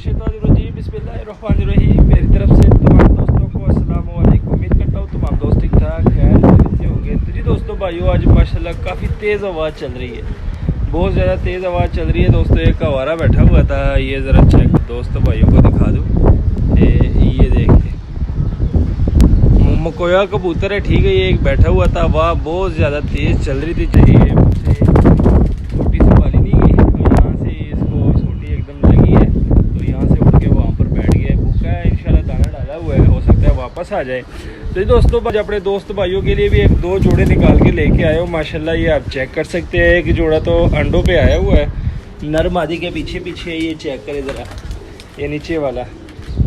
मिनशैतानिर्रजीम बिस्मिल्लाहिर्रहमानिर्रहीम। मेरी तरफ से तमाम दोस्तों को अस्सलाम वालेकुम। उम्मीद करता हूँ तमाम दोस्त ठीक ठाक खैर से होंगे। तो जी दोस्तों भाइयों, आज माशाल्लाह काफ़ी तेज़ आवाज़ चल रही है, बहुत ज़्यादा तेज़ आवाज़ चल रही है दोस्तों। एक आवारा बैठा हुआ था, ये ज़रा चेक दोस्तों भाइयों को दिखा दूँ। ये देखिए मकोया कबूतर है, ठीक है। ये एक बैठा हुआ था, वाह बहुत ज़्यादा तेज़ चल रही थी। चाहिए छोटी सी पाली नहीं गई, तो यहाँ से इसको छोटी एकदम लगी है, तो यहाँ से उठ के वहाँ पर बैठ गया है। भूखा है, इंशाल्लाह दाना डाला हुआ है, हो सकता है वापस आ जाए। तो दोस्तों आज अपने दोस्त भाइयों के लिए भी एक दो जोड़े निकाल के लेके आए हो माशाल्लाह। ये आप चेक कर सकते हैं। एक जोड़ा तो अंडों पे आया हुआ है, नर मादी के पीछे पीछे। ये चेक करें ज़रा, ये नीचे वाला,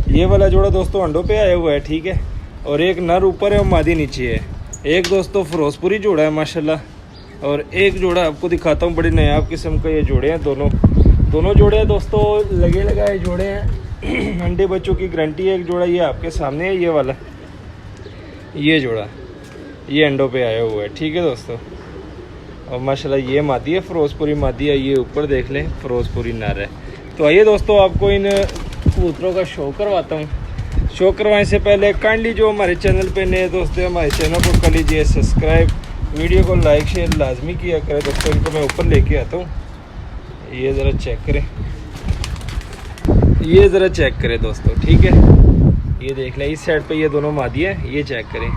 ये वाला जोड़ा दोस्तों अंडों पे आया हुआ है, ठीक है। और एक नर ऊपर है और मादी नीचे है। एक दोस्तों फिरोजपुरी जोड़ा है माशाल्लाह, और एक जोड़ा आपको दिखाता हूँ, बड़ी नायाब किस्म का ये जोड़े हैं। दोनों जोड़े हैं दोस्तों, लगे लगाए जोड़े हैं। अंडे बच्चों की गारंटी है। एक जोड़ा ये आपके सामने है, ये वाला, ये जोड़ा ये अंडों पे आया हुआ है, ठीक है दोस्तों। और माशाल्लाह ये मादी है, फिरोजपुरी मादी है। ये ऊपर देख लें, फिरोजपुरी नर है। तो आइए दोस्तों आपको इन कबूतरों का शो करवाता हूँ। शो करवाने से पहले काइंडली जो हमारे चैनल पे नए दोस्त हैं, हमारे चैनल को कर लीजिए सब्सक्राइब, वीडियो को लाइक शेयर लाजमी किया करें दोस्तों। इनको मैं ऊपर लेके आता हूँ, ये ज़रा चेक करें, ये ज़रा चेक करें दोस्तों, ठीक है। ये देख लें, इस साइड पे ये दोनों मादी है, ये चेक करें।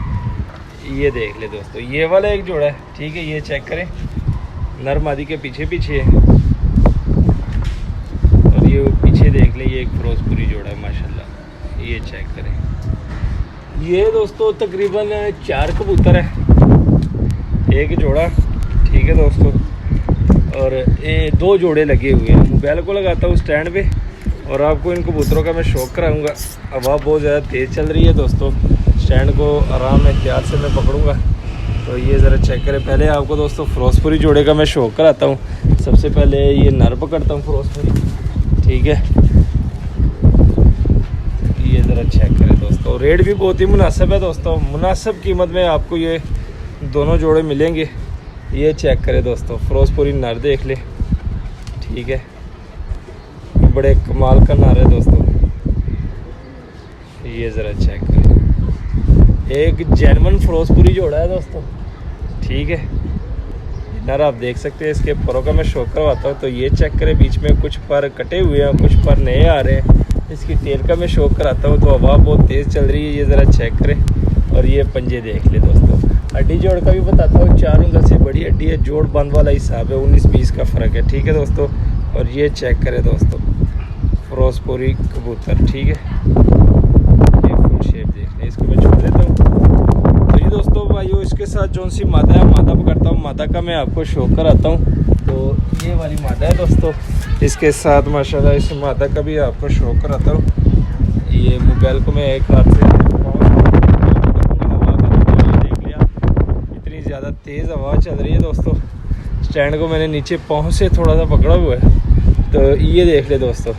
ये देख ले दोस्तों, ये वाला एक जोड़ा है, ठीक है। ये चेक करें, नर मादी के पीछे पीछे है। और ये पीछे देख ले, ये एक फिरोजपुरी जोड़ा है माशाल्लाह। ये चेक करें। ये दोस्तों तकरीबन 4 कबूतर है, एक जोड़ा, ठीक है दोस्तों। और ये 2 जोड़े लगे हुए हैं। मोबाइल को लगाता हूँ स्टैंड पे और आपको इन कबूतरों का मैं शौक कराऊंगा। हवा बहुत ज़्यादा तेज़ चल रही है दोस्तों, स्टैंड को आराम एहतियात से मैं पकड़ूंगा। तो ये ज़रा चेक करें। पहले आपको दोस्तों फिरोजपुरी जोड़े का मैं शौक कराता हूँ। सबसे पहले ये नर पकड़ता हूँ फिरोजपुरी, ठीक है। ये ज़रा चेक करें दोस्तों, रेट भी बहुत ही मुनासिब है दोस्तों। मुनासिब कीमत में आपको ये दोनों जोड़े मिलेंगे। ये चेक करें दोस्तों, फिरोजपुरी नर देख ले, ठीक है। बड़े कमाल का नर है दोस्तों। ये ज़रा चेक करें, एक जेन्युइन फिरोजपुरी जोड़ा है दोस्तों, ठीक है। नर आप देख सकते हैं। इसके परों का मैं शो करवाता हूँ। तो ये चेक करें, बीच में कुछ पर कटे हुए हैं, कुछ पर नए आ रहे हैं। इसकी टेल का मैं शो कराता हूँ। तो हवा बहुत तेज़ चल रही है, ये ज़रा चेक करें। और ये पंजे देख ले दोस्तों। हड्डी जोड़ का भी बताता हूँ, 4 उंगल से बड़ी हड्डी है, जोड़ बंद वाला हिसाब है, 19-20 का फ़र्क है, ठीक है दोस्तों। और ये चेक करें दोस्तों, फिरोजपुरी कबूतर, ठीक है। ये फुल शेप देख लें। इसको मैं छोड़ देता हूँ। तो ये दोस्तों भाइयों, इसके साथ जो सी मादा है, मादा पकड़ता हूँ, मादा का मैं आपको शो कराता हूँ। तो ये वाली मादा है दोस्तों, इसके साथ माशाल्लाह इस मादा का भी आपको शो कराता हूँ। ये मोबाइल को मैं एक हाथ से हवा का देख लिया, इतनी ज़्यादा तेज़ हवा चल रही है दोस्तों। स्टैंड को मैंने नीचे पाँव से थोड़ा सा पकड़ा हुआ है। तो ये देख ले दोस्तों,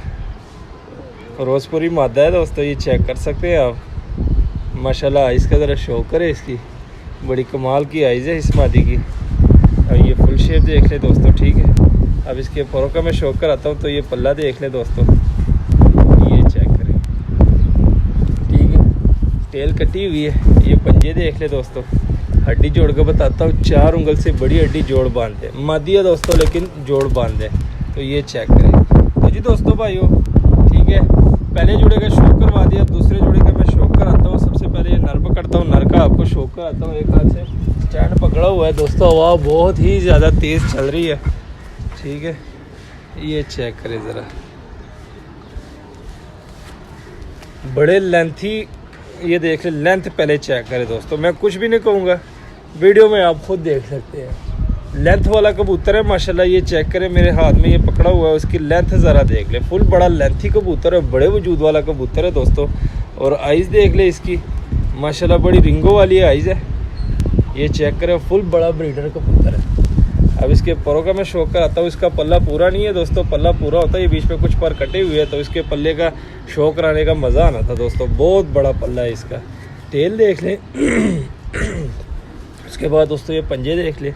फिरोजपुरी मादा है दोस्तों। ये चेक कर सकते हैं आप माशाल्लाह। इसका ज़रा शो करे, इसकी बड़ी कमाल की आइज़ है इस मादी की। और ये फुल शेप देख ले दोस्तों, ठीक है। अब इसके परों का मैं शो कराता हूँ। तो ये पल्ला देख ले दोस्तों, ये चेक करें, ठीक है। टेल कटी हुई है। ये पंजे देख ले दोस्तों। हड्डी जोड़ के बताता हूँ, 4 उंगल से बड़ी हड्डी जोड़ बांधे, मादी है दोस्तों लेकिन जोड़ बांधे। तो ये चेक करें। तो जी दोस्तों भाइयों, ठीक है, पहले जोड़े का शौक करवा दिया। अब दूसरे जोड़े का मैं शौक कराता हूँ। सबसे पहले ये नर पकड़ता हूँ, नर का आपको शौक कराता हूँ। एक हाथ से स्टैंड पकड़ा हुआ है दोस्तों, हवा बहुत ही ज़्यादा तेज़ चल रही है, ठीक है। ये चेक करें ज़रा, बड़े लेंथी, ये देख ले लेंथ पहले चेक करें दोस्तों। मैं कुछ भी नहीं कहूँगा, वीडियो में आप खुद देख सकते हैं। लेंथ वाला कबूतर है माशाल्लाह। ये चेक करें, मेरे हाथ में ये पकड़ा हुआ है, उसकी लेंथ ज़रा देख ले। फुल बड़ा लेंथी कबूतर है, बड़े वजूद वाला कबूतर है दोस्तों। और आइज़ देख ले इसकी माशाल्लाह, बड़ी रिंगों वाली आइज़ है। ये चेक करें, फुल बड़ा ब्रीडर कबूतर है। अब इसके परों का मैं शौक कराता हूँ। इसका पल्ला पूरा नहीं है दोस्तों, पल्ला पूरा होता है, ये बीच में कुछ पर कटे हुए हैं। तो इसके पल्ले का शौक कराने का मज़ा आना था दोस्तों। बहुत बड़ा पल्ला है इसका। टेल देख लें। उसके बाद दोस्तों ये पंजे देख लें,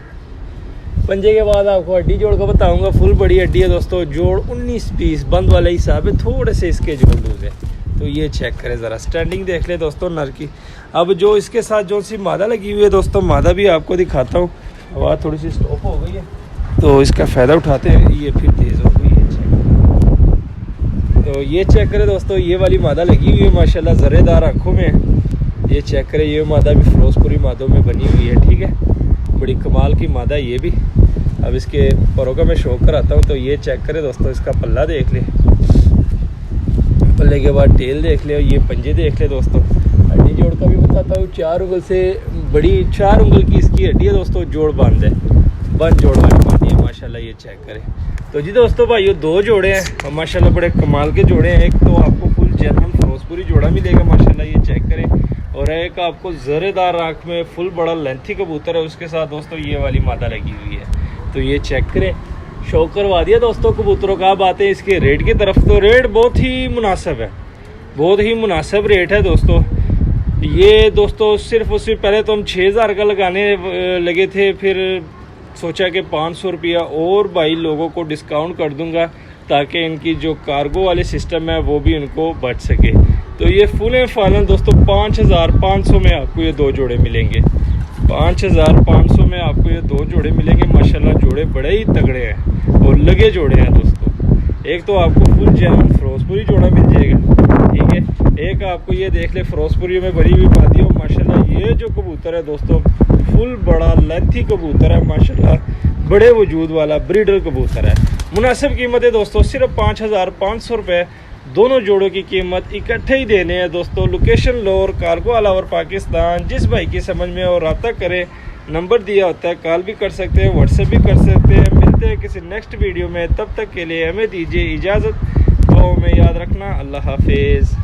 पंजे के बाद आपको हड्डी जोड़ का बताऊंगा। फुल बड़ी हड्डी है दोस्तों, जोड़ 19 पीस बंद वाले हिसाब है, थोड़े से इसके जोड़ लूज है। तो ये चेक करें ज़रा, स्टैंडिंग देख ले दोस्तों नर की। अब जो इसके साथ जो सी मादा लगी हुई है दोस्तों, मादा भी आपको दिखाता हूँ। आवाज़ थोड़ी सी स्टॉप हो गई है तो इसका फ़ायदा उठाते हैं, ये फिर तेज़ हो गई है। तो ये चेक करें दोस्तों, ये वाली मादा लगी हुई है माशाल्लाह, ज़रेदार आँखों में। ये चेक करें, ये मादा भी फिरोजपुरी मादों में बनी हुई है, ठीक है, बड़ी कमाल की मादा ये भी। अब इसके परों का मैं शो कराता हूँ। तो ये चेक करें दोस्तों, इसका पल्ला देख ले, पल्ले के बाद टेल देख ले, और ये पंजे देख ले दोस्तों। हड्डी जोड़ का भी बताता हूँ, 4 उंगल से बड़ी 4 उंगल की इसकी हड्डी है दोस्तों, जोड़ बांध है, बंद जोड़ वाली बांधी है माशाल्लाह। ये चेक करें। तो जी दोस्तों भाइयों, 2 जोड़े हैं और माशाल्लाह बड़े कमाल के जोड़े हैं। एक तो आपको फुल जेन्युइन फिरोजपुरी जोड़ा मिलेगा माशाल्लाह, ये चेक करें, और एक आपको ज़रेदार आँख में फुल बड़ा लेंथी कबूतर है, उसके साथ दोस्तों ये वाली मादा लगी हुई है। तो ये चेक करें, शो करवा दिया दोस्तों कबूतरों का। अब आते हैं इसके रेट की तरफ। तो रेट बहुत ही मुनासिब है, बहुत ही मुनासिब रेट है दोस्तों। ये दोस्तों सिर्फ उससे पहले तो हम 6000 का लगाने लगे थे, फिर सोचा कि 500 रुपया और भाई लोगों को डिस्काउंट कर दूंगा ताकि इनकी जो कार्गो वाले सिस्टम है वो भी उनको बच सके। तो ये फुल एंड फाइनल दोस्तों 5500 में आपको ये 2 जोड़े मिलेंगे। 5500 में आपको ये 2 जोड़े मिलेंगे माशाल्लाह। जोड़े बड़े ही तगड़े हैं और लगे जोड़े हैं दोस्तों। एक तो आपको फुल जेन्युइन फिरोजपुरी जोड़ा मिल जाएगा, ठीक है। एक आपको ये देख ले, फिरोजपुरी में भरी हुई बादी हो माशाल्लाह। ये जो कबूतर है दोस्तों, फुल बड़ा लेंथी कबूतर है माशाल्लाह, बड़े वजूद वाला ब्रीडर कबूतर है। मुनासिब कीमत है दोस्तों, सिर्फ 5500 रुपये। दोनों जोड़ों की कीमत इकट्ठे ही देने हैं दोस्तों। लोकेशन लोर, कार्गो ऑल ओवर पाकिस्तान। जिस भाई की समझ में और रब्ता करें, नंबर दिया होता है, कॉल भी कर सकते हैं, व्हाट्सएप भी कर सकते हैं। मिलते हैं किसी नेक्स्ट वीडियो में, तब तक के लिए हमें दीजिए इजाज़त। दुआओं में याद रखना। अल्लाह हाफिज़।